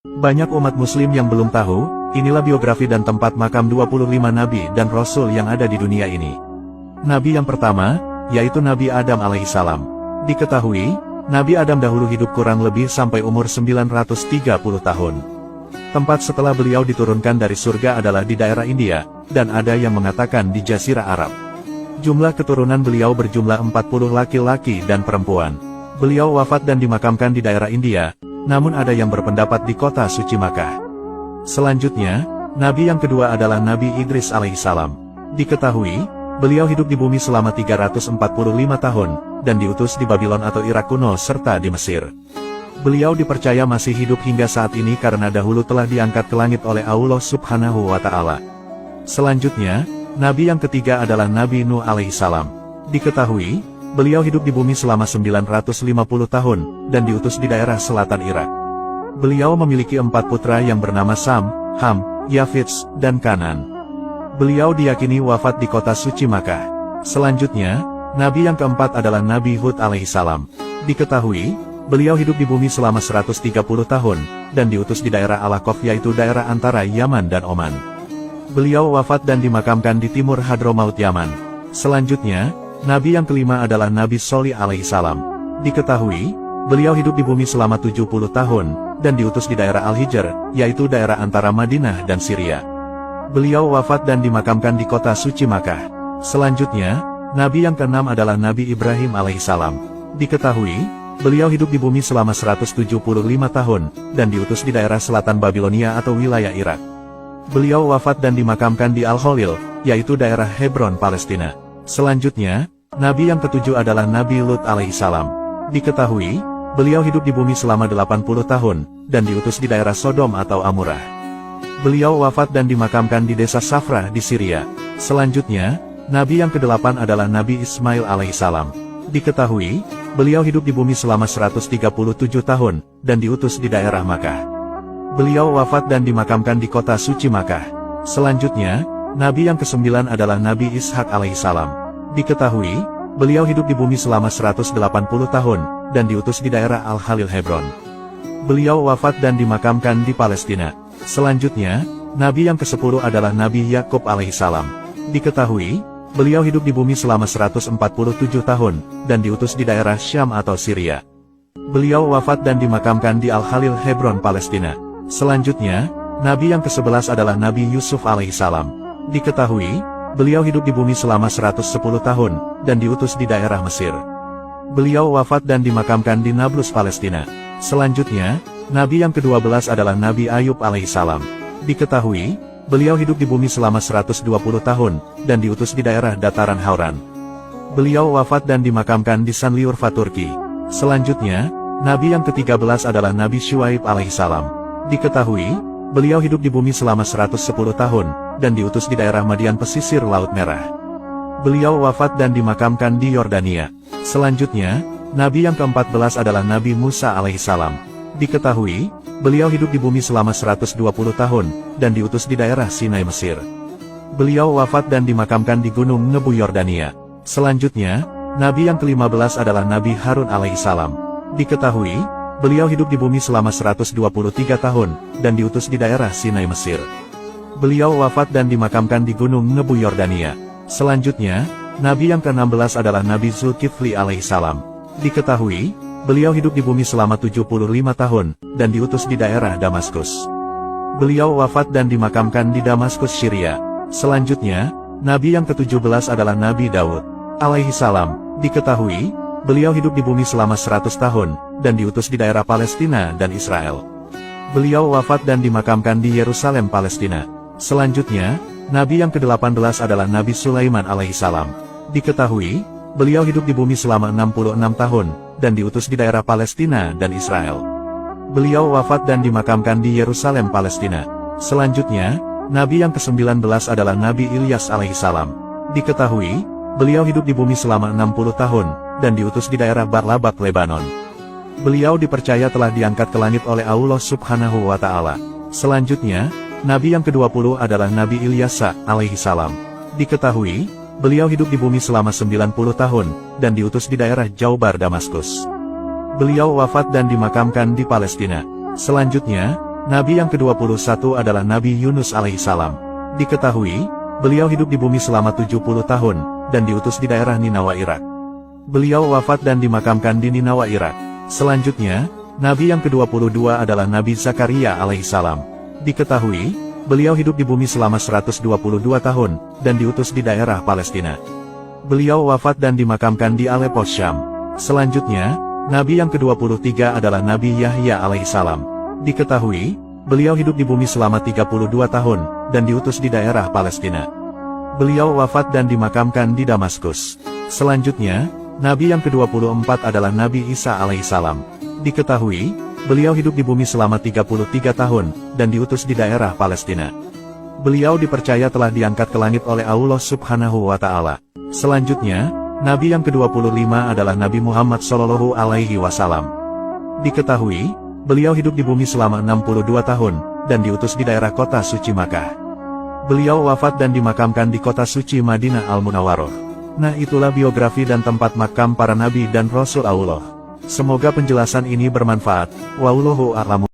Banyak umat muslim yang belum tahu, inilah biografi dan tempat makam 25 nabi dan rasul yang ada di dunia ini. Nabi yang pertama, yaitu Nabi Adam alaihissalam. Diketahui, Nabi Adam dahulu hidup kurang lebih sampai umur 930 tahun. Tempat setelah beliau diturunkan dari surga adalah di daerah India, dan ada yang mengatakan di Jazirah Arab. Jumlah keturunan beliau berjumlah 40 laki-laki dan perempuan. Beliau wafat dan dimakamkan di daerah India, namun ada yang berpendapat di kota suci Makkah. Selanjutnya, Nabi yang kedua adalah Nabi Idris alaihissalam. Diketahui, beliau hidup di bumi selama 345 tahun, dan diutus di Babylon atau Irak kuno serta di Mesir. Beliau dipercaya masih hidup hingga saat ini karena dahulu telah diangkat ke langit oleh Allah Subhanahu wa Ta'ala. Selanjutnya, Nabi yang ketiga adalah Nabi Nuh alaihissalam. Diketahui, beliau hidup di bumi selama 950 tahun, dan diutus di daerah selatan Irak. Beliau memiliki 4 putra yang bernama Sam, Ham, Yafits, dan Kanan. Beliau diyakini wafat di kota suci Makkah. Selanjutnya, Nabi yang keempat adalah Nabi Hud alaihissalam. Diketahui, beliau hidup di bumi selama 130 tahun, dan diutus di daerah Al-Ahqaf yaitu daerah antara Yaman dan Oman. Beliau wafat dan dimakamkan di timur Hadramaut Yaman. Selanjutnya, Nabi yang kelima adalah Nabi Sholih alaihissalam. Diketahui, beliau hidup di bumi selama 70 tahun, dan diutus di daerah Al-Hijr, yaitu daerah antara Madinah dan Syria. Beliau wafat dan dimakamkan di kota suci Makkah. Selanjutnya, Nabi yang keenam adalah Nabi Ibrahim alaihissalam. Diketahui, beliau hidup di bumi selama 175 tahun, dan diutus di daerah selatan Babilonia atau wilayah Irak. Beliau wafat dan dimakamkan di Al-Khalil, yaitu daerah Hebron, Palestina. Selanjutnya, Nabi yang ketujuh adalah Nabi Lut alaihissalam. Diketahui, beliau hidup di bumi selama 80 tahun, dan diutus di daerah Sodom atau Amurah. Beliau wafat dan dimakamkan di desa Safrah di Syria. Selanjutnya, Nabi yang kedelapan adalah Nabi Ismail alaihissalam. Diketahui, beliau hidup di bumi selama 137 tahun, dan diutus di daerah Makkah. Beliau wafat dan dimakamkan di kota suci Makkah. Selanjutnya, Nabi yang kesembilan adalah Nabi Ishak alaihissalam. Diketahui, beliau hidup di bumi selama 180 tahun, dan diutus di daerah Al-Khalil Hebron. Beliau wafat dan dimakamkan di Palestina. Selanjutnya, Nabi yang ke-10 adalah Nabi Yakub alaihissalam. Diketahui, beliau hidup di bumi selama 147 tahun, dan diutus di daerah Syam atau Syria. Beliau wafat dan dimakamkan di Al-Khalil Hebron, Palestina. Selanjutnya, Nabi yang ke-11 adalah Nabi Yusuf alaihissalam. Diketahui, beliau hidup di bumi selama 110 tahun, dan diutus di daerah Mesir. Beliau wafat dan dimakamkan di Nablus, Palestina. Selanjutnya, Nabi yang ke-12 adalah Nabi Ayub alaihissalam. Diketahui, beliau hidup di bumi selama 120 tahun, dan diutus di daerah dataran Hauran. Beliau wafat dan dimakamkan di Sanliurfa, Turki. Selanjutnya, Nabi yang ke-13 adalah Nabi Syuaib alaihissalam. Diketahui, beliau hidup di bumi selama 110 tahun, dan diutus di daerah Madian pesisir Laut Merah. Beliau wafat dan dimakamkan di Yordania. Selanjutnya, Nabi yang ke-14 adalah Nabi Musa alaihissalam. Diketahui, beliau hidup di bumi selama 120 tahun, dan diutus di daerah Sinai, Mesir. Beliau wafat dan dimakamkan di Gunung Nebu, Yordania. Selanjutnya, Nabi yang ke-15 adalah Nabi Harun alaihissalam. Diketahui, beliau hidup di bumi selama 123 tahun, dan diutus di daerah Sinai, Mesir. Beliau wafat dan dimakamkan di Gunung Nebu, Yordania. Selanjutnya, Nabi yang ke-16 adalah Nabi Zulkifli alaihissalam. Diketahui, beliau hidup di bumi selama 75 tahun, dan diutus di daerah Damaskus. Beliau wafat dan dimakamkan di Damaskus, Syria. Selanjutnya, Nabi yang ke-17 adalah Nabi Daud alaihissalam. Diketahui, beliau hidup di bumi selama 100 tahun, dan diutus di daerah Palestina dan Israel. Beliau wafat dan dimakamkan di Yerusalem, Palestina. Selanjutnya, Nabi yang ke-18 adalah Nabi Sulaiman alaihissalam. Diketahui, beliau hidup di bumi selama 66 tahun, dan diutus di daerah Palestina dan Israel. Beliau wafat dan dimakamkan di Yerusalem, Palestina. Selanjutnya, Nabi yang ke-19 adalah Nabi Ilyas alaihissalam. Diketahui, beliau hidup di bumi selama 60 tahun, dan diutus di daerah Barlabak, Lebanon. Beliau dipercaya telah diangkat ke langit oleh Allah Subhanahu wa Ta'ala. Selanjutnya, Nabi yang ke-20 adalah Nabi Ilyasa alaihissalam. Diketahui, beliau hidup di bumi selama 90 tahun, dan diutus di daerah Jaubar, Damaskus. Beliau wafat dan dimakamkan di Palestina. Selanjutnya, Nabi yang ke-21 adalah Nabi Yunus alaihissalam. Diketahui, beliau hidup di bumi selama 70 tahun, dan diutus di daerah Ninawa, Irak. Beliau wafat dan dimakamkan di Ninawa, Irak. Selanjutnya, Nabi yang ke-22 adalah Nabi Zakaria alaihissalam. Diketahui, beliau hidup di bumi selama 122 tahun, dan diutus di daerah Palestina. Beliau wafat dan dimakamkan di Aleppo, Syam. Selanjutnya, Nabi yang ke-23 adalah Nabi Yahya alaihissalam. Diketahui, beliau hidup di bumi selama 32 tahun, dan diutus di daerah Palestina. Beliau wafat dan dimakamkan di Damaskus. Selanjutnya, Nabi yang ke-24 adalah Nabi Isa alaihissalam. Diketahui, beliau hidup di bumi selama 33 tahun, dan diutus di daerah Palestina. Beliau dipercaya telah diangkat ke langit oleh Allah Subhanahu wa Ta'ala. Selanjutnya, Nabi yang ke-25 adalah Nabi Muhammad Shallallahu Alaihi Wasallam. Diketahui, beliau hidup di bumi selama 62 tahun, dan diutus di daerah kota suci Makkah. Beliau wafat dan dimakamkan di kota suci Madinah Al-Munawwaroh. Nah, itulah biografi dan tempat makam para nabi dan rasul Allah. Semoga penjelasan ini bermanfaat. Wallahu a'lam.